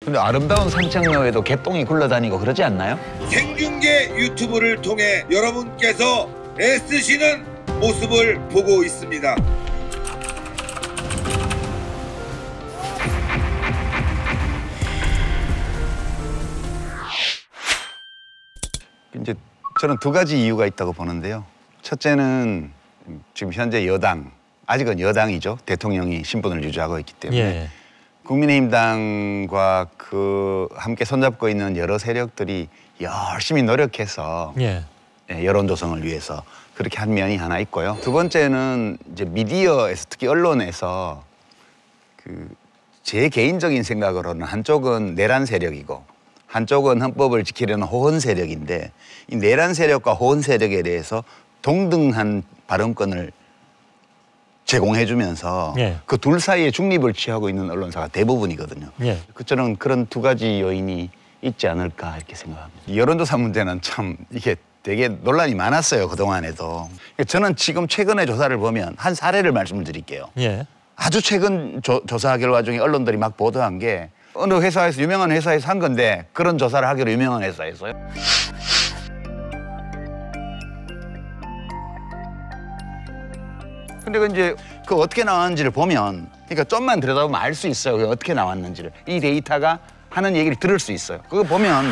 근데 아름다운 산책로에도 개똥이 굴러다니고 그러지 않나요? 생중계 유튜브를 통해 여러분께서 애쓰시는 모습을 보고 있습니다. 이제 저는 두 가지 이유가 있다고 보는데요. 첫째는 지금 현재 여당, 아직은 여당이죠. 대통령이 신분을 유지하고 있기 때문에 예. 국민의힘당과 함께 손잡고 있는 여러 세력들이 열심히 노력해서 예. 여론 조성을 위해서 그렇게 한 면이 하나 있고요. 두 번째는 이제 미디어에서 특히 언론에서 제 개인적인 생각으로는 한쪽은 내란 세력이고 한쪽은 헌법을 지키려는 호헌 세력인데 이 내란 세력과 호헌 세력에 대해서 동등한 발언권을 제공해주면서 예. 그 둘 사이에 중립을 취하고 있는 언론사가 대부분이거든요. 예. 저는 그런 두 가지 요인이 있지 않을까 이렇게 생각합니다. 여론조사 문제는 참 이게 되게 논란이 많았어요. 그동안에도. 저는 지금 최근의 조사를 보면 한 사례를 말씀을 드릴게요. 예. 아주 최근 조사 결과 중에 언론들이 막 보도한 게 어느 회사에서 유명한 회사에서 한 건데 그런 조사를 하기로 유명한 회사에서요. 근데 이제 그 어떻게 나왔는지를 보면 그러니까 좀만 들여다보면 알 수 있어요. 그게 어떻게 나왔는지를. 이 데이터가 하는 얘기를 들을 수 있어요. 그거 보면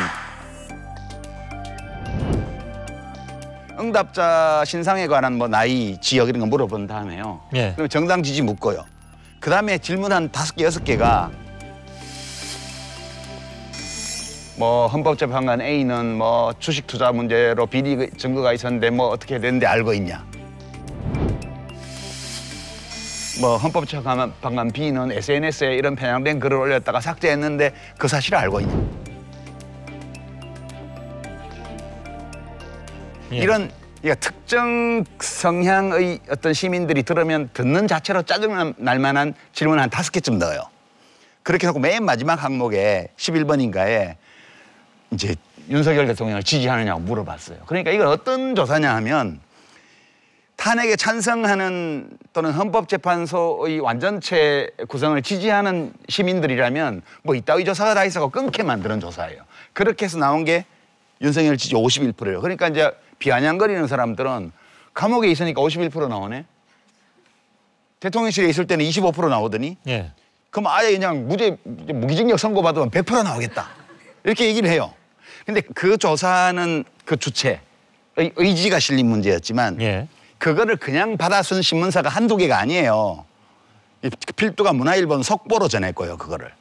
응답자 신상에 관한 뭐 나이, 지역 이런 거 물어본 다음에요. 예. 그리고 정당 지지 묻고요. 그다음에 질문 한 5개, 6개가 뭐 헌법재판관 A는 뭐 주식 투자 문제로 비리 증거가 있었는데 뭐 어떻게 됐는데 알고 있냐. 뭐 헌법재판관 B는 SNS에 이런 편향된 글을 올렸다가 삭제했는데 그 사실을 알고 있냐. 예. 이런 특정 성향의 어떤 시민들이 들으면 듣는 자체로 짜증날 만한 질문을 한 5개쯤 넣어요. 그렇게 하고 맨 마지막 항목에 11번인가에 이제 윤석열 대통령을 지지하느냐고 물어봤어요. 그러니까 이건 어떤 조사냐 하면 탄핵에 찬성하는 또는 헌법재판소의 완전체 구성을 지지하는 시민들이라면 뭐 이따위 조사가 다 있어서 끊게 만드는 조사예요. 그렇게 해서 나온 게 윤석열 지지 51%예요. 그러니까 이제 비아냥거리는 사람들은 감옥에 있으니까 51% 나오네. 대통령실에 있을 때는 25% 나오더니 예. 그럼 아예 그냥 무기징역 선고받으면 100% 나오겠다. 이렇게 얘기를 해요. 근데 그 조사는 그 주체의 의지가 실린 문제였지만 예. 그거를 그냥 받아 쓴 신문사가 한두 개가 아니에요. 필두가 문화일보는 속보로 전했고요, 그거를.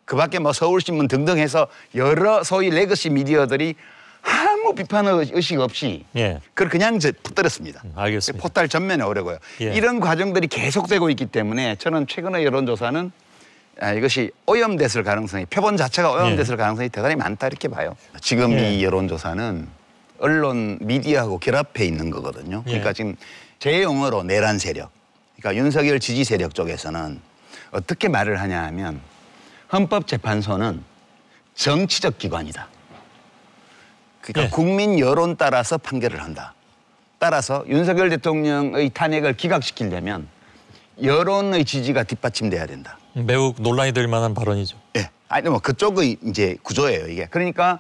그 밖에 뭐 서울신문 등등 해서 여러 소위 레거시 미디어들이 아무 비판 의식 없이 예. 그걸 그냥 퍼뜨렸습니다. 알겠습니다. 포탈 전면에 오려고요. 예. 이런 과정들이 계속되고 있기 때문에 저는 최근의 여론조사는 이것이 오염됐을 가능성이, 표본 자체가 오염됐을 가능성이 대단히 많다 이렇게 봐요. 지금 이 여론조사는 언론, 미디어하고 결합해 있는 거거든요. 그러니까 지금 제 용어로 내란 세력, 그러니까 윤석열 지지 세력 쪽에서는 어떻게 말을 하냐 하면 헌법재판소는 정치적 기관이다. 그러니까 국민 여론 따라서 판결을 한다. 따라서 윤석열 대통령의 탄핵을 기각시키려면 여론의 지지가 뒷받침돼야 된다. 매우 논란이 될 만한 발언이죠. 예. 아니 뭐 그쪽의 이제 구조예요, 이게. 그러니까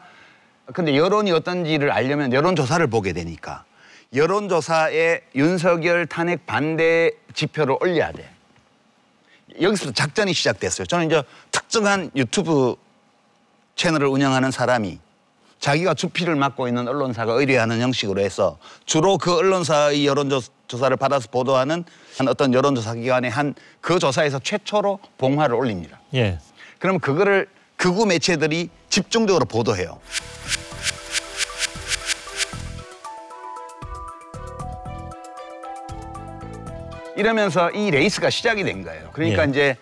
근데 여론이 어떤지를 알려면 여론조사를 보게 되니까 여론조사에 윤석열 탄핵 반대 지표를 올려야 돼. 여기서부터 작전이 시작됐어요. 저는 이제 특정한 유튜브 채널을 운영하는 사람이 자기가 주피를 맡고 있는 언론사가 의뢰하는 형식으로 해서 주로 그 언론사의 여론조사를 받아서 보도하는 어떤 여론조사 기관의 그 조사에서 최초로 봉화를 올립니다. 예. 그럼 그거를 극우 매체들이 집중적으로 보도해요. 이러면서 이 레이스가 시작이 된 거예요. 그러니까 이제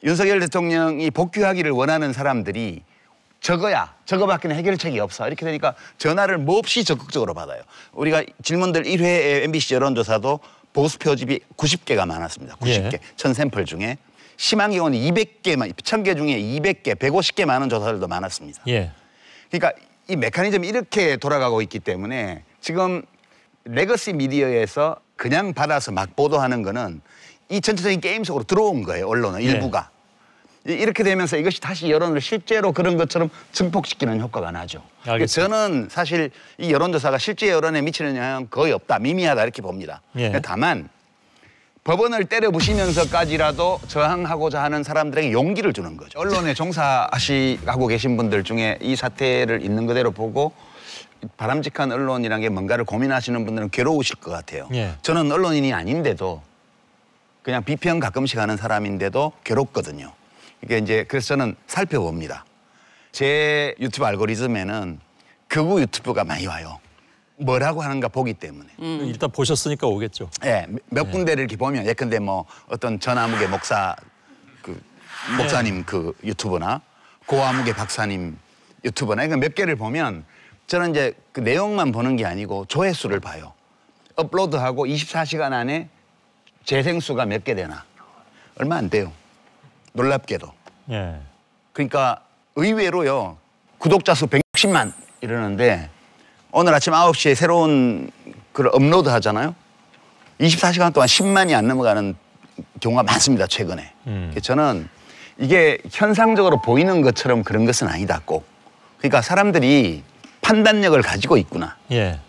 윤석열 대통령이 복귀하기를 원하는 사람들이 저거밖에는 해결책이 없어. 이렇게 되니까 전화를 몹시 적극적으로 받아요. 우리가 질문들 1회의 MBC 여론조사도 보수 표집이 90개가 많았습니다. 90개. 1000샘플 중에. 심한 경우는 200개만, 1000개 중에 200개, 150개 많은 조사들도 많았습니다. 예. 그러니까 이 메커니즘이 이렇게 돌아가고 있기 때문에 지금 레거시 미디어에서 그냥 받아서 막 보도하는 거는 이 전체적인 게임 속으로 들어온 거예요, 언론은 일부가. 이렇게 되면서 이것이 다시 여론을 실제로 그런 것처럼 증폭시키는 효과가 나죠. 알겠습니다. 저는 사실 이 여론조사가 실제 여론에 미치는 영향은 거의 없다, 미미하다 이렇게 봅니다. 예. 다만 법원을 때려 부시면서까지라도 저항하고자 하는 사람들에게 용기를 주는 거죠. 언론에 종사하고 계신 분들 중에 이 사태를 있는 그대로 보고 바람직한 언론이라는 게 뭔가를 고민하시는 분들은 괴로우실 것 같아요. 예. 저는 언론인이 아닌데도 그냥 비평 가끔씩 하는 사람인데도 괴롭거든요. 이게 이제 그래서 저는 살펴봅니다. 제 유튜브 알고리즘에는 극우 유튜브가 많이 와요. 뭐라고 하는가 보기 때문에. 일단 보셨으니까 오겠죠. 예, 몇 군데를 이렇게 보면 예컨대 뭐 어떤 전아무개 목사님 그 유튜브나 고아무개 박사님 유튜브나 이거 몇 개를 보면 저는 이제 그 내용만 보는 게 아니고 조회수를 봐요. 업로드하고 24시간 안에 재생수가 몇 개 되나. 얼마 안 돼요. 놀랍게도. 예. 그러니까 의외로요. 구독자 수 160만 이러는데 오늘 아침 9시에 새로운 글 업로드 하잖아요. 24시간 동안 10만이 안 넘어가는 경우가 많습니다. 최근에. 저는 이게 현상적으로 보이는 것처럼 그런 것은 아니다 꼭. 그러니까 사람들이 판단력을 가지고 있구나. 예.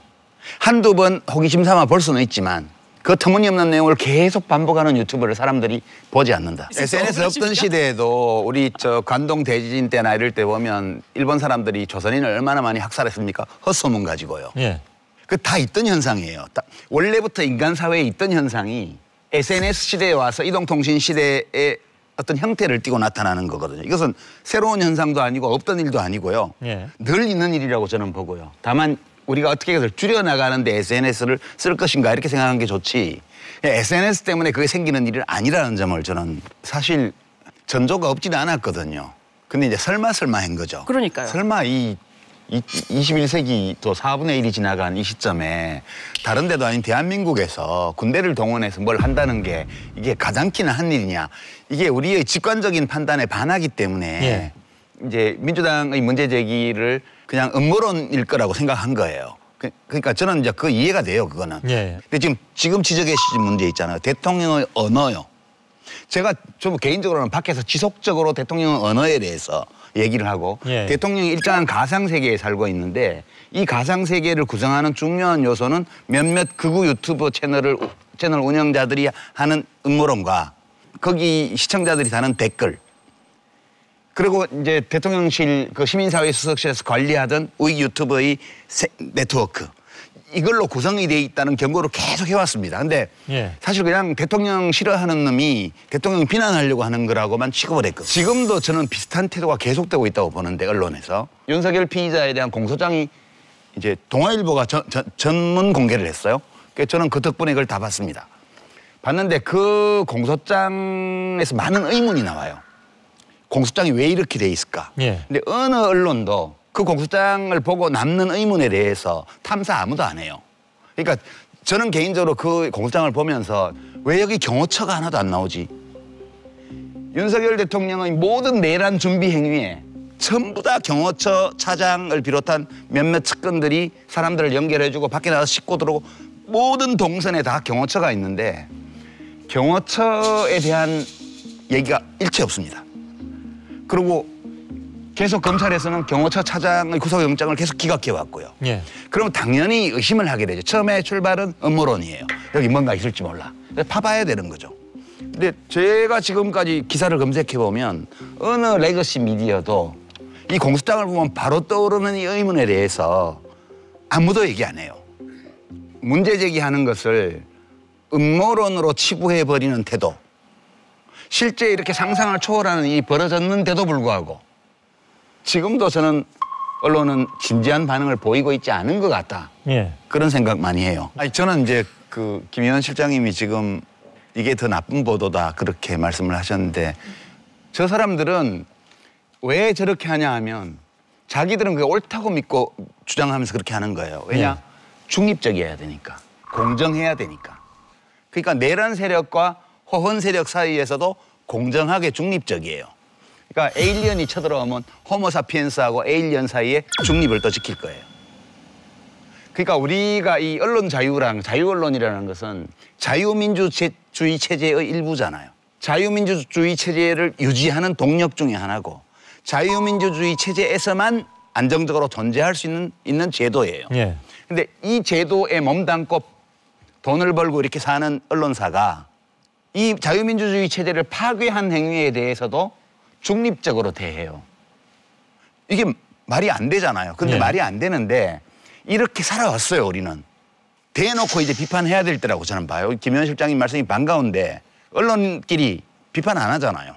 한두 번 호기심 삼아 볼 수는 있지만 그 터무니없는 내용을 계속 반복하는 유튜브를 사람들이 보지 않는다. SNS 없던 시대에도 우리 저 관동 대지진 때나 이럴 때 보면 일본 사람들이 조선인을 얼마나 많이 학살했습니까? 헛소문 가지고요. 예. 그 다 있던 현상이에요. 원래부터 인간 사회에 있던 현상이 SNS 시대에 와서 이동통신 시대의 어떤 형태를 띠고 나타나는 거거든요. 이것은 새로운 현상도 아니고 없던 일도 아니고요. 예. 늘 있는 일이라고 저는 보고요. 다만 우리가 어떻게 해서 줄여나가는데 SNS를 쓸 것인가 이렇게 생각하는 게 좋지 SNS 때문에 그게 생기는 일이 아니라는 점을 저는 사실 전조가 없지는 않았거든요. 근데 이제 설마한 거죠. 그러니까요. 설마 이 21세기 또 4분의 1이 지나간 이 시점에 다른 데도 아닌 대한민국에서 군대를 동원해서 뭘 한다는 게 이게 가장키나 한 일이냐. 이게 우리의 직관적인 판단에 반하기 때문에 예. 이제 민주당의 문제 제기를 그냥 음모론일 거라고 생각한 거예요. 그러니까 저는 이제 그 이해가 돼요, 그거는. 예. 근데 지금 지적해 주신 문제 있잖아요. 대통령의 언어요. 제가 좀 개인적으로는 밖에서 지속적으로 대통령의 언어에 대해서 얘기를 하고 예. 대통령이 일정한 가상세계에 살고 있는데 이 가상세계를 구성하는 중요한 요소는 몇몇 극우 유튜브 채널 운영자들이 하는 음모론과 거기 시청자들이 다는 댓글 그리고 이제 대통령실 그 시민사회 수석실에서 관리하던 우익 유튜버의 네트워크 이걸로 구성이 돼 있다는 경고를 계속 해왔습니다. 근데 예. 사실 그냥 대통령 싫어하는 놈이 대통령 비난하려고 하는 거라고만 취급을 했거든요. 지금도 저는 비슷한 태도가 계속되고 있다고 보는데 언론에서 윤석열 피의자에 대한 공소장이 이제 동아일보가 전문 공개를 했어요. 그래서 저는 그 덕분에 그걸 다 봤습니다. 봤는데 그 공소장에서 많은 의문이 나와요. 공소장이 왜 이렇게 돼 있을까? 예. 근데 어느 언론도 그 공소장을 보고 남는 의문에 대해서 탐사 아무도 안 해요. 그러니까 저는 개인적으로 그 공소장을 보면서 왜 여기 경호처가 하나도 안 나오지? 윤석열 대통령의 모든 내란 준비 행위에 전부 다 경호처 차장을 비롯한 몇몇 측근들이 사람들을 연결해주고 밖에 나가서 싣고 들어오고 모든 동선에 다 경호처가 있는데 경호처에 대한 얘기가 일체 없습니다. 그리고 계속 검찰에서는 경호처 차장의 구속영장을 계속 기각해 왔고요. 예. 그러면 당연히 의심을 하게 되죠. 처음에 출발은 음모론이에요. 여기 뭔가 있을지 몰라. 파봐야 되는 거죠. 근데 제가 지금까지 기사를 검색해 보면 어느 레거시 미디어도 이 공소장을 보면 바로 떠오르는 이 의문에 대해서 아무도 얘기 안 해요. 문제 제기하는 것을 음모론으로 치부해버리는 태도. 실제 이렇게 상상을 초월하는 일이 벌어졌는데도 불구하고 지금도 저는 언론은 진지한 반응을 보이고 있지 않은 것 같다. 예. 그런 생각 많이 해요. 아니, 저는 이제 그 김의원 실장님이 지금 이게 더 나쁜 보도다 그렇게 말씀을 하셨는데 저 사람들은 왜 저렇게 하냐 하면 자기들은 그게 옳다고 믿고 주장하면서 그렇게 하는 거예요. 왜냐? 예. 중립적이어야 되니까. 공정해야 되니까. 그러니까 내란 세력과 호헌 세력 사이에서도 공정하게 중립적이에요. 그러니까 에일리언이 쳐들어오면 호모사피엔스하고 에일리언 사이에 중립을 또 지킬 거예요. 그러니까 우리가 이 언론 자유랑 자유 언론이라는 것은 자유민주주의 체제의 일부잖아요. 자유민주주의 체제를 유지하는 동력 중에 하나고 자유민주주의 체제에서만 안정적으로 존재할 수 있는 제도예요. 예. 근데 이 제도에 몸담고 돈을 벌고 이렇게 사는 언론사가 이 자유민주주의 체제를 파괴한 행위에 대해서도 중립적으로 대해요. 이게 말이 안 되잖아요. 근데 예. 말이 안 되는데 이렇게 살아왔어요, 우리는. 대놓고 이제 비판해야 될 때라고 저는 봐요. 김현 실장님 말씀이 반가운데 언론끼리 비판 안 하잖아요.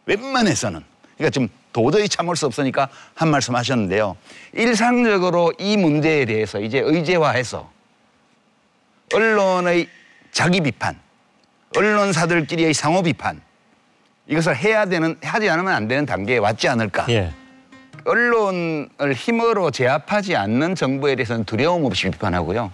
웬만해서는. 그러니까 지금 도저히 참을 수 없으니까 한 말씀 하셨는데요. 일상적으로 이 문제에 대해서 이제 의제화해서 언론의 자기 비판, 언론사들끼리의 상호 비판 이것을 하지 않으면 안 되는 단계에 왔지 않을까. 예. 언론을 힘으로 제압하지 않는 정부에 대해서는 두려움 없이 비판하고요.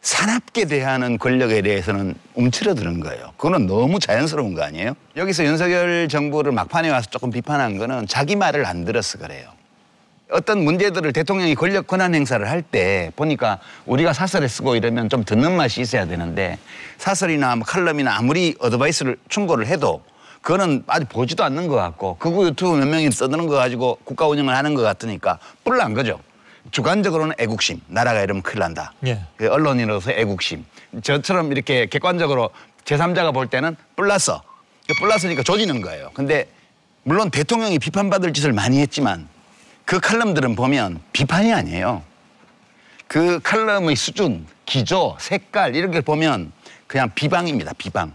사납게 대하는 권력에 대해서는 움츠러드는 거예요. 그거는 너무 자연스러운 거 아니에요? 여기서 윤석열 정부를 막판에 와서 조금 비판한 거는 자기 말을 안 들어서 그래요. 어떤 문제들을 대통령이 권력 권한 행사를 할 때 보니까 우리가 사설에 쓰고 이러면 좀 듣는 맛이 있어야 되는데 사설이나 칼럼이나 아무리 어드바이스를 충고를 해도 그거는 아직 보지도 않는 것 같고 극우 유튜브 몇 명이 써드는 거 가지고 국가 운영을 하는 것 같으니까 뿔난 거죠. 주관적으로는 애국심, 나라가 이러면 큰일 난다. 예. 언론인으로서 애국심. 저처럼 이렇게 객관적으로 제3자가 볼 때는 뿔났어. 뿔났으니까 조지는 거예요. 근데 물론 대통령이 비판받을 짓을 많이 했지만 그 칼럼들은 보면 비판이 아니에요. 그 칼럼의 수준, 기조, 색깔 이런 걸 보면 그냥 비방입니다. 비방.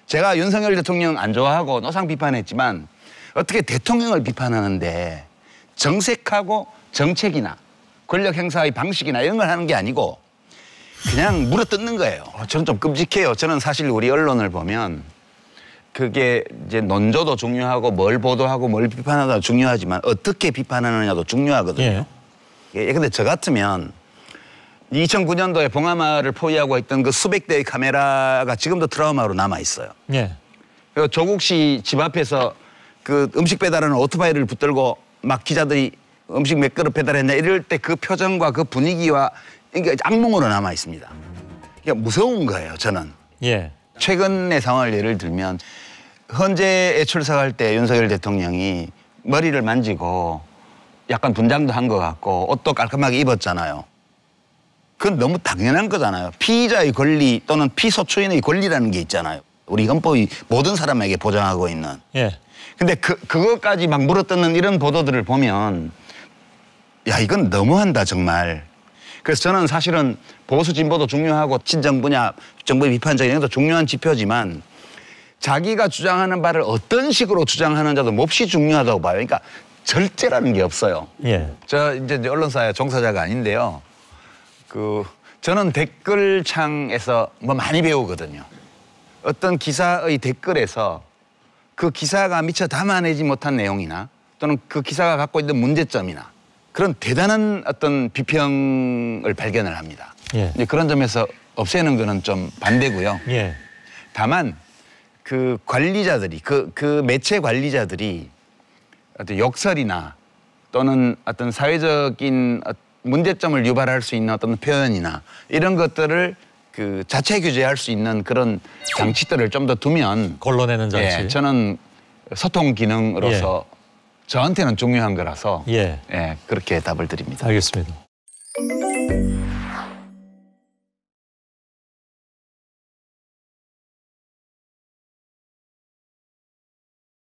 제가 윤석열 대통령 안 좋아하고 노상 비판했지만 어떻게 대통령을 비판하는데 정색하고 정책이나 권력 행사의 방식이나 이런 걸 하는 게 아니고 그냥 물어뜯는 거예요. 저는 좀 끔찍해요. 저는 사실 우리 언론을 보면 그게 이제 논조도 중요하고 뭘 보도하고 뭘 비판하다 중요하지만 어떻게 비판하느냐도 중요하거든요. 예. 근데 저 같으면 2009년도에 봉하마을 포위하고 있던 그 수백 대의 카메라가 지금도 트라우마로 남아 있어요. 예. 그리고 조국 씨 집 앞에서 그 음식 배달하는 오토바이를 붙들고 막 기자들이 음식 몇 그릇 배달했냐 이럴 때 그 표정과 그 분위기와 이게 악몽으로 남아 있습니다. 그러니까 무서운 거예요, 저는. 예. 최근의 상황을 예를 들면 헌재에 출석할 때 윤석열 대통령이 머리를 만지고 약간 분장도 한 것 같고 옷도 깔끔하게 입었잖아요. 그건 너무 당연한 거잖아요. 피의자의 권리 또는 피소추인의 권리라는 게 있잖아요. 우리 헌법이 모든 사람에게 보장하고 있는. 예. 근데 그것까지 막 물어뜯는 이런 보도들을 보면 야, 이건 너무한다, 정말. 그래서 저는 사실은 보수 진보도 중요하고 친정부냐 정부의 비판적인 것도 중요한 지표지만 자기가 주장하는 바를 어떤 식으로 주장하는지도 몹시 중요하다고 봐요. 그러니까 절제라는 게 없어요. 예. 저 이제 언론사의 종사자가 아닌데요. 저는 댓글창에서 뭐 많이 배우거든요. 어떤 기사의 댓글에서 그 기사가 미처 담아내지 못한 내용이나 또는 그 기사가 갖고 있는 문제점이나 그런 대단한 어떤 비평을 발견을 합니다. 예. 이제 그런 점에서 없애는 거는 좀 반대고요. 예. 다만 그 관리자들이 그 매체 관리자들이 어떤 욕설이나 또는 어떤 사회적인 문제점을 유발할 수 있는 어떤 표현이나 이런 것들을 그 자체 규제할 수 있는 그런 장치들을 좀 더 두면 걸러내는 장치. 예, 저는 소통 기능으로서 저한테는 중요한 거라서 예. 예, 그렇게 답을 드립니다. 알겠습니다.